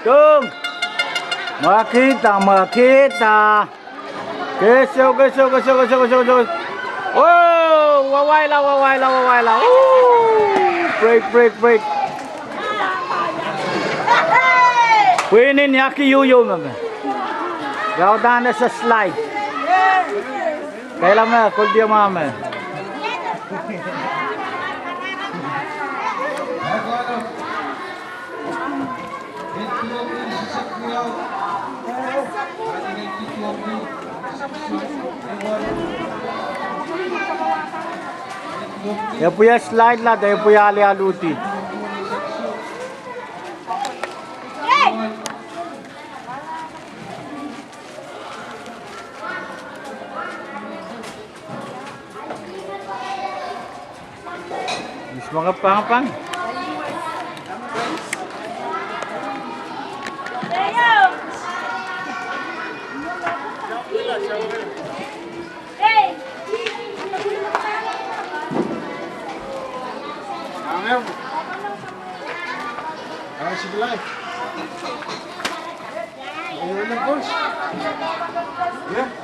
Tung! Makita! Keso! Oh! Wawayla! Break! Winin yaki yuyo mama. Gaudan sa slide. Kailan mo, kul dia mama. Ya punya slide lah, dia punya ali-aluti. Mga pang. Sige lang. Ayun na, boss. Yeah.